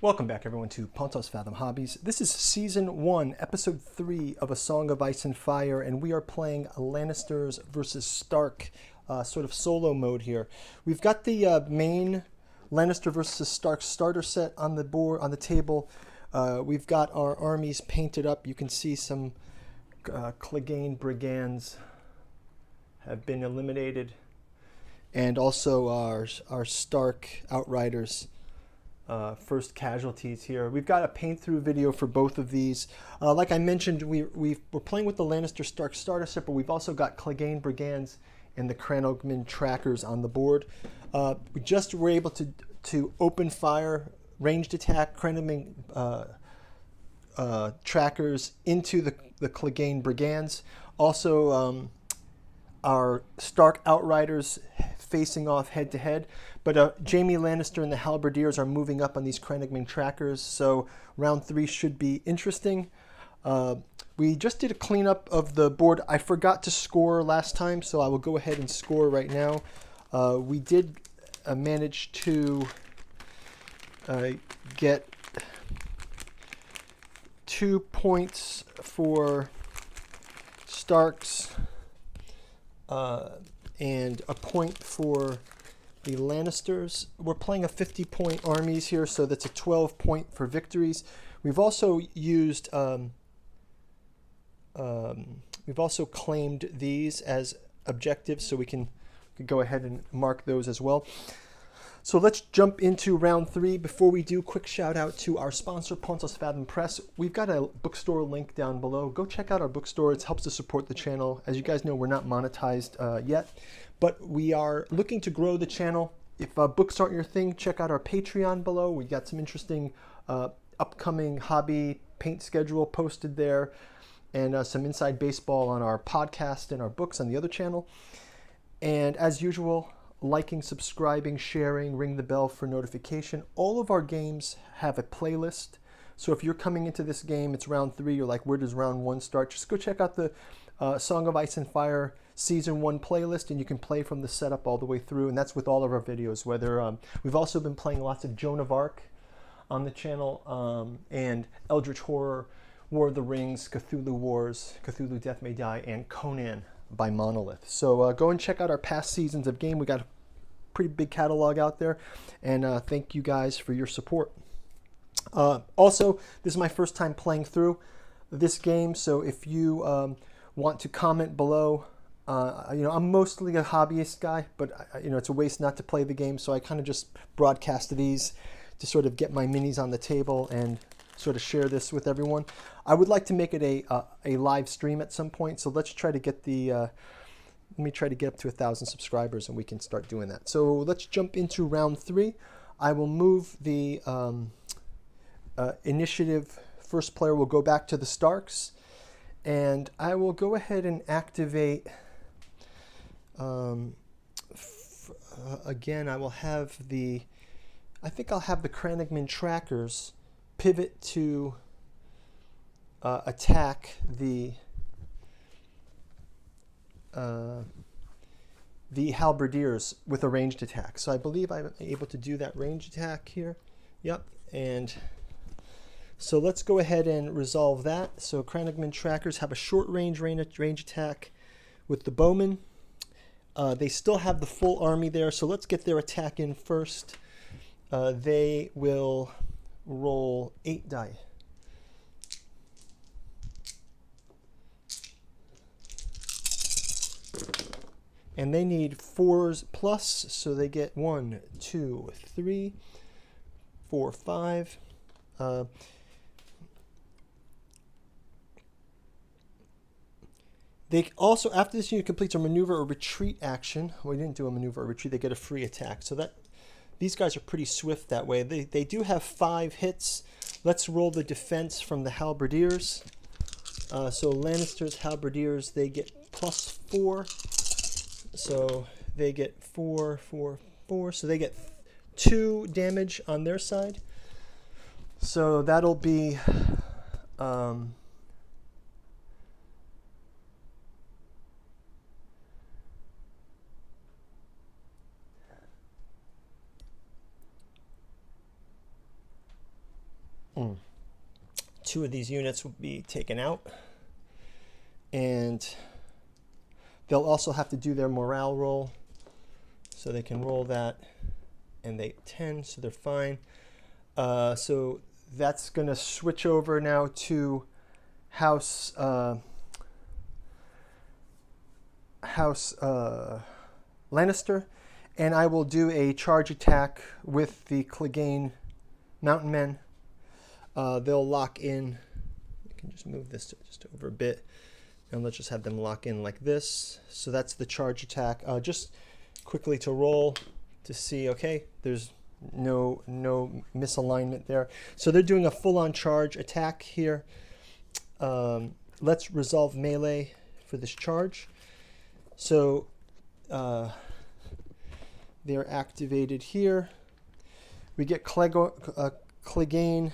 Welcome back, everyone, to Pontos Fathom Hobbies. This is Season 1, Episode 3 of A Song of Ice and Fire, and we are playing Lannisters versus Stark, sort of solo mode here. We've got the main Lannister versus Stark starter set on the board, on the table. We've got our armies painted up. You can see some Clegane Brigands have been eliminated, and also our Stark Outriders. First casualties here. We've got a paint through video for both of these. Like I mentioned, we're playing with the Lannister Stark starter set, but we've also got Clegane Brigands and the Cranogman Trackers on the board. We just were able to open fire, ranged attack Cranogman Trackers into the Clegane Brigands. Also, our Stark Outriders facing off head to head. But Jaime Lannister and the Halberdiers are moving up on these Cranogman Trackers, so round 3 should be interesting. We just did a cleanup of the board. I forgot to score last time, so I will go ahead and score right now. We did manage to get 2 points for Starks and a point for the Lannisters. We're playing a 50-point armies here, so that's a 12-point for victories. We've also used, we've also claimed these as objectives, so we can go ahead and mark those as well. So let's jump into round 3. Before we do, quick shout out to our sponsor, Pontos Fathom Press. We've got a bookstore link down below. Go check out our bookstore. It helps to support the channel. As you guys know, we're not monetized yet, but we are looking to grow the channel. If books aren't your thing, check out our Patreon below. We got some interesting upcoming hobby paint schedule posted there, and some inside baseball on our podcast and our books on the other channel. And as usual, liking, subscribing, sharing, ring the bell for notification. All of our games have a playlist. So if you're coming into this game, it's round 3, you're like, where does round 1 start? Just go check out the Song of Ice and Fire Season 1 playlist, and you can play from the setup all the way through. And that's with all of our videos. Whether we've also been playing lots of Joan of Arc on the channel, and Eldritch Horror, War of the Rings, Cthulhu Wars, Cthulhu Death May Die, and Conan by Monolith. So go and check out our past seasons of game. We got a pretty big catalog out there, and thank you guys for your support. Also, this is my first time playing through this game, so if you want to comment below, I'm mostly a hobbyist guy, but it's a waste not to play the game, so I kind of just broadcast these to sort of get my minis on the table and sort of share this with everyone. I would like to make it a live stream at some point, so let's try to get let me try to get up to 1,000 subscribers and we can start doing that. So let's jump into round 3. I will move the initiative. First player will go back to the Starks, and I will go ahead and activate, again, I will have I think I'll have the Cranogman Trackers pivot to attack the Halberdiers with a ranged attack. So I believe I'm able to do that ranged attack here. Yep. And so let's go ahead and resolve that. So Cranogman Trackers have a short range attack with the bowmen. They still have the full army there, so let's get their attack in first. They will roll 8 die. And they need 4s plus, so they get 1, 2, 3, 4, 5. They also, after this unit completes a maneuver or retreat action, well, we didn't do a maneuver or retreat, they get a free attack. So that these guys are pretty swift that way. They do have 5 hits. Let's roll the defense from the Halberdiers. So Lannisters, Halberdiers, they get plus 4. So they get 4, 4, 4. So they get 2 damage on their side. So that'll be 2 of these units will be taken out, and they'll also have to do their morale roll, so they can roll that, and they 10, so they're fine. So that's going to switch over now to House Lannister, and I will do a charge attack with the Clegane Mountain Men. They'll lock in. I can just move this just over a bit, and let's just have them lock in like this. So that's the charge attack. Just quickly to roll to see, okay, there's no misalignment there. So they're doing a full-on charge attack here. Let's resolve melee for this charge. So they're activated here. We get Clegane.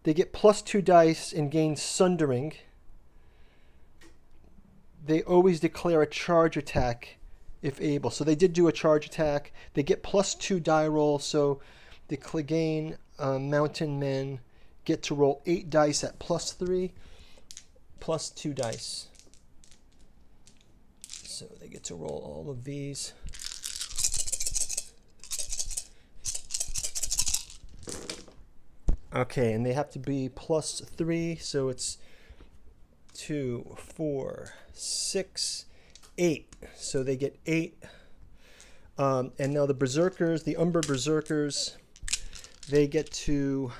They get +2 dice and gain Sundering. They always declare a charge attack if able. So they did do a charge attack. They get +2 die roll. So the Clegane Mountain Men get to roll 8 dice at +3, +2 dice. So they get to roll all of these. Okay, and they have to be +3, so it's 2, 4, 6, 8. So they get 8. And now the Berserkers, the Umber Berserkers, they get to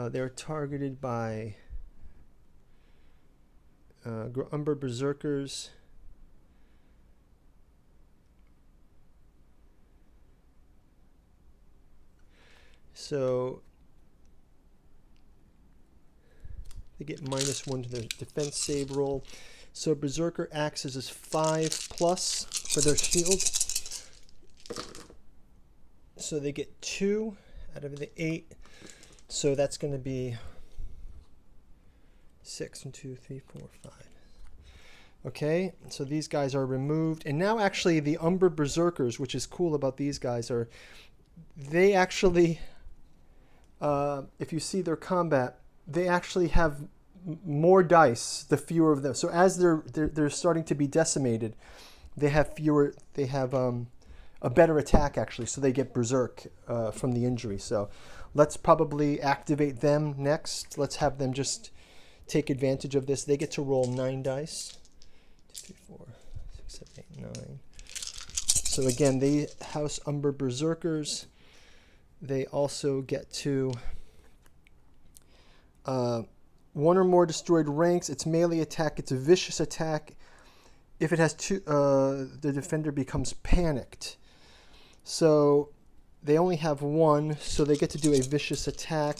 they're targeted by Umber Berserkers. So they get -1 to their defense save roll. So Berserker acts as 5+ for their shield. So they get 2 out of the 8. So that's going to be 6 and 2, 3, 4, 5. Okay, so these guys are removed. And now actually the Umber Berserkers, which is cool about these guys, are they actually, if you see their combat, they actually have more dice the fewer of them. So as they're starting to be decimated, they have fewer. They have a better attack actually. So they get berserk from the injury. So let's probably activate them next. Let's have them just take advantage of this. They get to roll 9 dice. 2, 3, 4, 6, 7, 8, 9. So again, they House Umber Berserkers. They also get to 1 or more destroyed ranks. It's melee attack. It's a vicious attack. If it has 2, the defender becomes panicked. So they only have 1, so they get to do a vicious attack.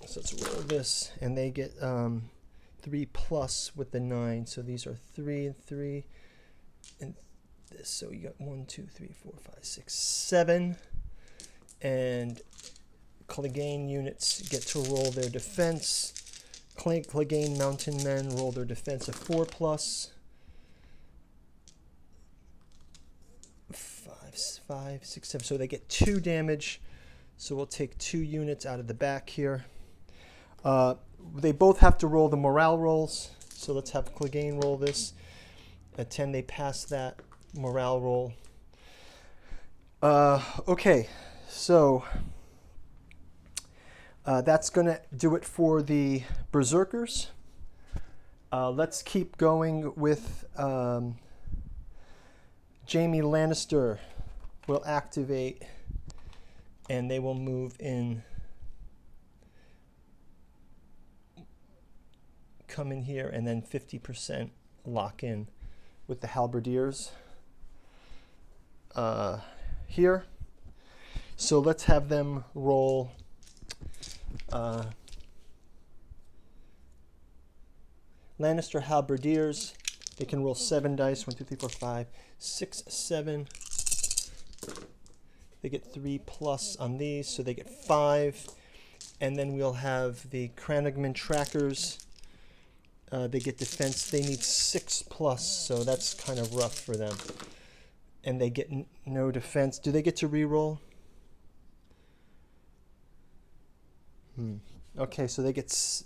So let's roll this, and they get 3+ with the 9. So these are 3 and 3, and this. So you got 1, 2, 3, 4, 5, 6, 7, and Clegane units get to roll their defense. Clegane Mountain Men roll their defense of 4+. 5, 6, 7. So they get 2 damage. So we'll take 2 units out of the back here. They both have to roll the morale rolls. So let's have Clegane roll this. At 10, they pass that morale roll. Okay, so that's going to do it for the Berserkers. Let's keep going with Jaime Lannister will activate, and they will move in, come in here, and then 50% lock in with the Halberdiers here. So let's have them roll Lannister Halberdiers. They can roll 7 dice. 1, 2, 3, 4, 5, 6, 7. They get 3+ on these, so they get 5. And then we'll have the Cranagman Trackers. they get defense. They need 6+, so that's kind of rough for them. And they get no defense. Do they get to reroll? Okay, so they get 6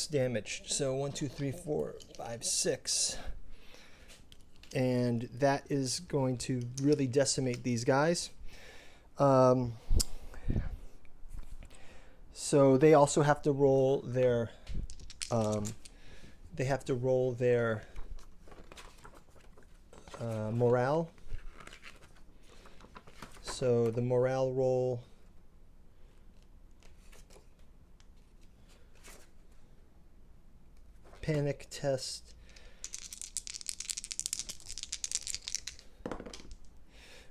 damage. So 1, 2, 3, 4, 5, 6. And that is going to really decimate these guys. So they also have to roll their morale. So the morale roll panic test.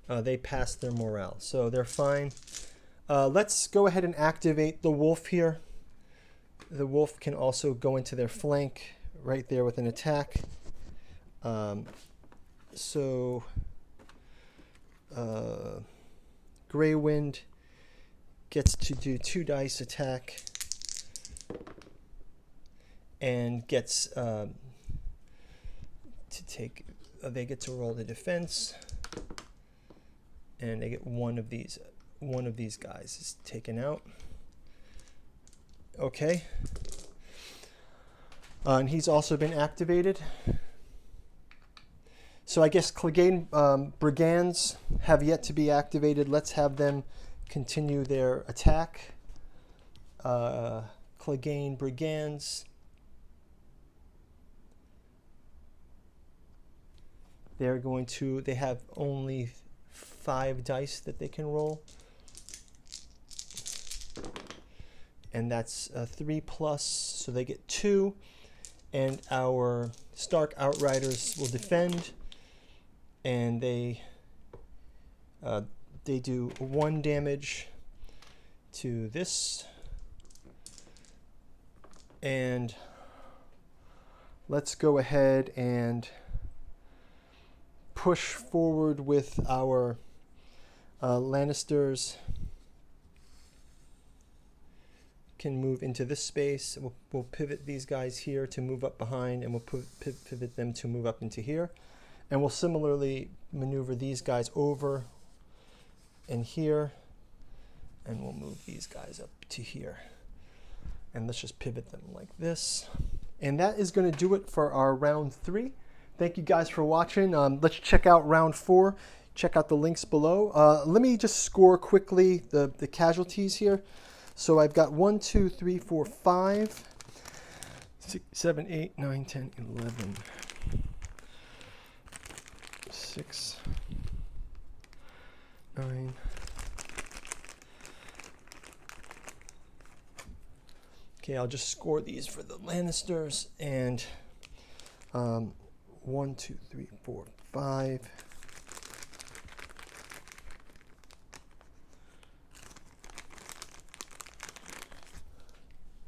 They passed their morale, so they're fine. Let's go ahead and activate the wolf here. The wolf can also go into their flank right there with an attack. Grey Wind gets to do 2 dice attack and gets to take. They get to roll the defense, and they get one of these guys is taken out. Okay. And he's also been activated. So I guess Clegane Brigands have yet to be activated. Let's have them continue their attack. Clegane Brigands. They have only 5 dice that they can roll. And that's 3+, so they get 2. And our Stark Outriders will defend. And they do 1 damage to this. And let's go ahead and push forward with our Lannisters. Can move into this space. We'll pivot these guys here to move up behind, and we'll pivot them to move up into here. And we'll similarly maneuver these guys over and here, and we'll move these guys up to here. And let's just pivot them like this. And that is going to do it for our round 3. Thank you guys for watching. Let's check out round 4. Check out the links below. Let me just score quickly the casualties here. So I've got 1, 2, 3, 4, 5, 6, 7, 8, 9, 10, 11, 6, 9. Okay, I'll just score these for the Lannisters. And 1, 2, 3, 4, 5.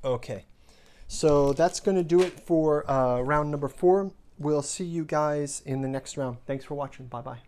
Okay, so that's going to do it for round number 4. We'll see you guys in the next round. Thanks for watching. Bye-bye.